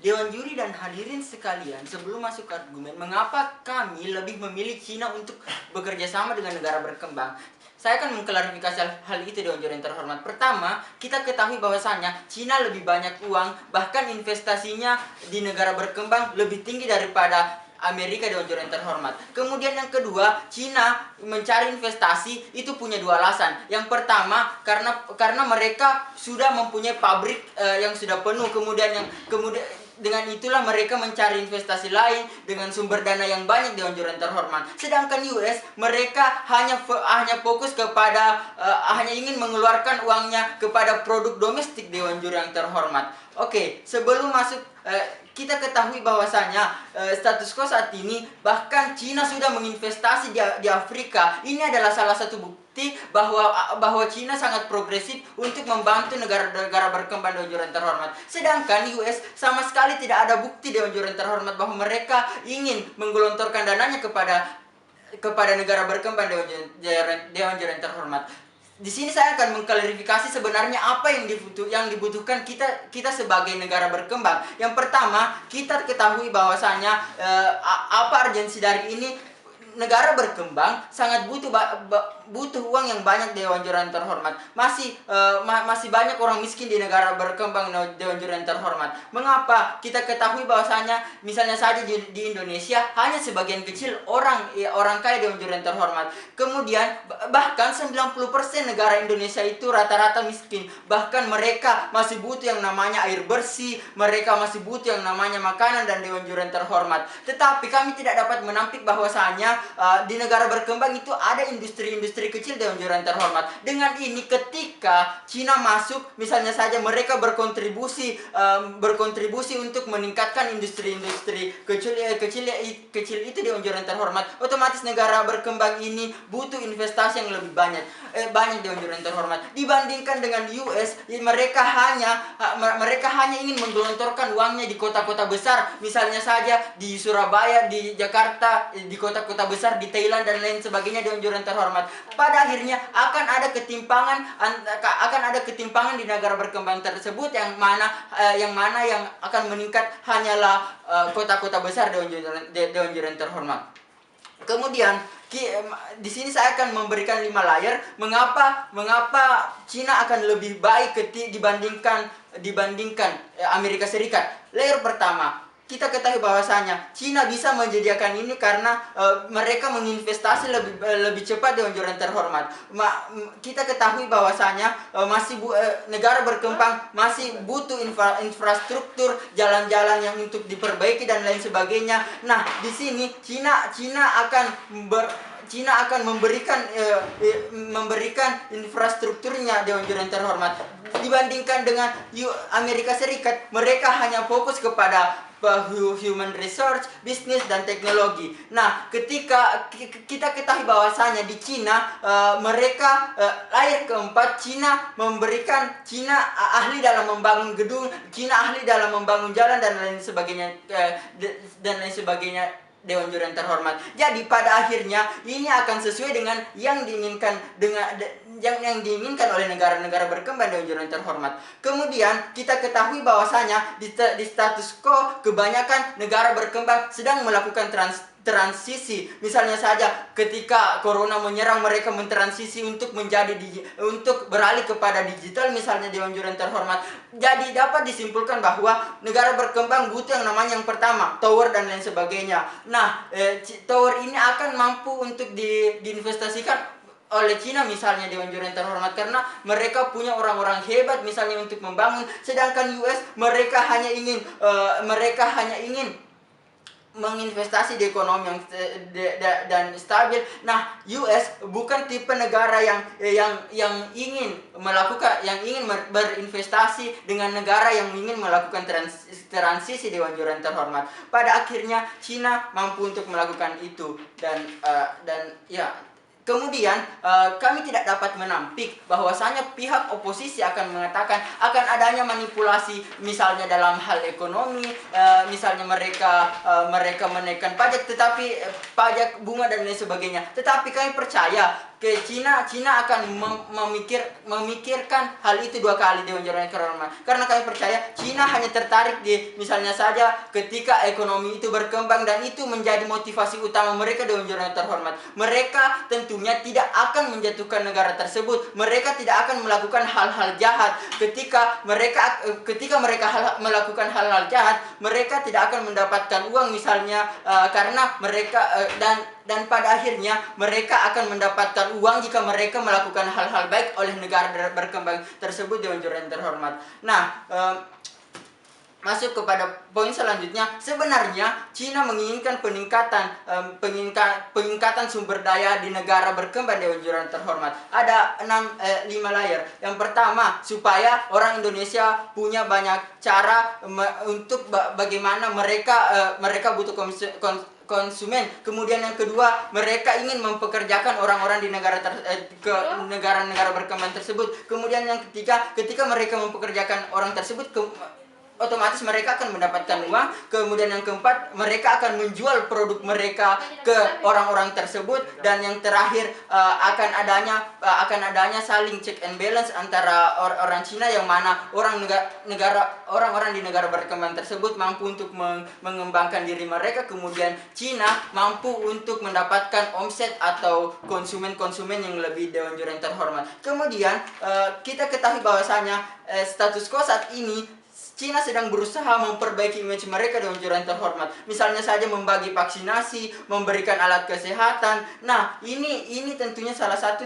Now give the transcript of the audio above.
Dewan juri dan hadirin sekalian, sebelum masuk ke argumen, mengapa kami lebih memilih Cina untuk bekerja sama dengan negara berkembang? Saya akan mengklarifikasi hal itu, Dewan juri yang terhormat. Pertama, kita ketahui bahwasanya Cina lebih banyak uang, bahkan investasinya di negara berkembang lebih tinggi daripada Amerika, Dewan juri yang terhormat. Kemudian yang kedua, Cina mencari investasi itu punya dua alasan. Yang pertama, karena mereka sudah mempunyai pabrik yang sudah penuh. Kemudian dengan itulah mereka mencari investasi lain dengan sumber dana yang banyak, Dewan juri yang terhormat. Sedangkan US, mereka hanya fokus kepada hanya ingin mengeluarkan uangnya kepada produk domestik, Dewan juri yang terhormat. Oke, sebelum masuk, kita ketahui bahwasanya status quo saat ini bahkan Cina sudah menginvestasi di Afrika. Ini adalah salah satu bukti bahwa Cina sangat progresif untuk membantu negara-negara berkembang, Dewan juri yang terhormat. Sedangkan US sama sekali tidak ada bukti, Dewan juri yang terhormat, bahwa mereka ingin menggelontorkan dananya kepada negara berkembang, Dewan juri yang terhormat. Di sini saya akan mengklarifikasi sebenarnya apa yang dibutuhkan kita sebagai negara berkembang. Yang pertama, kita ketahui bahwasanya apa urgensi dari ini. Negara berkembang sangat butuh uang yang banyak, Dewan juri yang terhormat. Masih banyak orang miskin di negara berkembang, Dewan juri yang terhormat. Mengapa? Kita ketahui bahwasanya misalnya saja di Indonesia hanya sebagian kecil orang kaya, Dewan juri yang terhormat. Kemudian bahkan 90% negara Indonesia itu rata-rata miskin. Bahkan mereka masih butuh yang namanya air bersih, mereka masih butuh yang namanya makanan, dan Dewan juri yang terhormat. Tetapi kami tidak dapat menampik bahwasanya di negara berkembang itu ada industri-industri kecil, Dewan juri yang terhormat. Dengan ini ketika Cina masuk, misalnya saja mereka berkontribusi untuk meningkatkan industri-industri kecil itu, Dewan juri yang terhormat. Otomatis negara berkembang ini butuh investasi yang lebih banyak, Dewan juri yang terhormat. Dibandingkan dengan US, mereka hanya ingin menggelontorkan uangnya di kota-kota besar, misalnya saja di Surabaya, di Jakarta, di kota-kota besar, di Thailand dan lain sebagainya, Dewan juri yang terhormat. Pada akhirnya akan ada ketimpangan di negara berkembang tersebut, yang mana yang akan meningkat hanyalah kota-kota besar, Dewan juri yang terhormat. Kemudian di sini saya akan memberikan 5 layer mengapa Cina akan lebih baik dibandingkan Amerika Serikat. Layer pertama, kita ketahui bahwasanya Cina bisa menyediakan ini karena mereka menginvestasi lebih cepat, Dewan juri yang terhormat. Kita ketahui bahwasanya negara berkembang masih butuh infrastruktur, jalan-jalan yang untuk diperbaiki dan lain sebagainya. Nah, di sini Cina akan memberikan infrastrukturnya, Dewan juri yang terhormat. Dibandingkan dengan Amerika Serikat, mereka hanya fokus kepada human resource, bisnis, dan teknologi. Nah, ketika kita ketahui bahwasanya di Cina, layer keempat, Cina ahli dalam membangun gedung, Cina ahli dalam membangun jalan dan lain sebagainya, Dewan juri yang terhormat. Jadi pada akhirnya ini akan sesuai dengan yang diinginkan oleh negara-negara berkembang, Dewan juri yang terhormat. Kemudian kita ketahui bahwasanya di status quo kebanyakan negara berkembang sedang melakukan transisi. Misalnya saja ketika corona menyerang, mereka mentransisi untuk beralih kepada digital, misalnya, Dewan juri yang terhormat. Jadi dapat disimpulkan bahwa negara berkembang butuh yang namanya, yang pertama, tower dan lain sebagainya. Nah, tower ini akan mampu untuk diinvestasikan oleh Cina, misalnya, Dewan juri yang terhormat, karena mereka punya orang-orang hebat misalnya untuk membangun. Sedangkan US, mereka hanya ingin menginvestasi di ekonomi dan stabil. Nah, US bukan tipe negara yang ingin berinvestasi dengan negara yang ingin melakukan transisi, Dewan juri yang terhormat. Pada akhirnya Cina mampu untuk melakukan itu, dan kemudian kami tidak dapat menampik bahwasanya pihak oposisi akan mengatakan akan adanya manipulasi, misalnya dalam hal ekonomi, misalnya mereka menaikkan pajak, tetapi pajak bunga dan lain sebagainya. Tetapi kami percaya ke Cina akan memikirkan hal itu 2 kali Dewan Jurnal yang terhormat. Karena kami percaya Cina hanya tertarik di misalnya saja ketika ekonomi itu berkembang dan itu menjadi motivasi utama mereka Dewan Jurnal yang terhormat. Mereka tentunya tidak akan menjatuhkan negara tersebut. Mereka tidak akan melakukan hal-hal jahat. Ketika mereka melakukan hal-hal jahat, mereka tidak akan mendapatkan uang misalnya karena mereka dan pada akhirnya mereka akan mendapatkan uang jika mereka melakukan hal-hal baik oleh negara berkembang tersebut Dewan Jurnal yang terhormat. Nah, masuk kepada poin selanjutnya, sebenarnya Cina menginginkan peningkatan sumber daya di negara berkembang Dewan Jurnal terhormat. Ada 5 layer. Yang pertama, supaya orang Indonesia punya banyak cara untuk bagaimana mereka butuh konsumen. Kemudian yang kedua, mereka ingin mempekerjakan orang-orang di negara-negara berkembang tersebut. Kemudian yang ketiga, ketika mereka mempekerjakan orang tersebut, otomatis mereka akan mendapatkan uang. Kemudian yang keempat, mereka akan menjual produk mereka ke orang-orang tersebut. Dan yang terakhir, akan adanya saling check and balance antara orang Cina, yang mana orang-orang di negara berkembang tersebut mampu untuk mengembangkan diri mereka, kemudian Cina mampu untuk mendapatkan omset atau konsumen-konsumen yang lebih Dewan Jurnal yang terhormat. Kemudian kita ketahui bahwasanya status quo saat ini Cina sedang berusaha memperbaiki image mereka Dewan Jurnal yang terhormat. Misalnya saja membagi vaksinasi, memberikan alat kesehatan. Nah, ini tentunya salah satu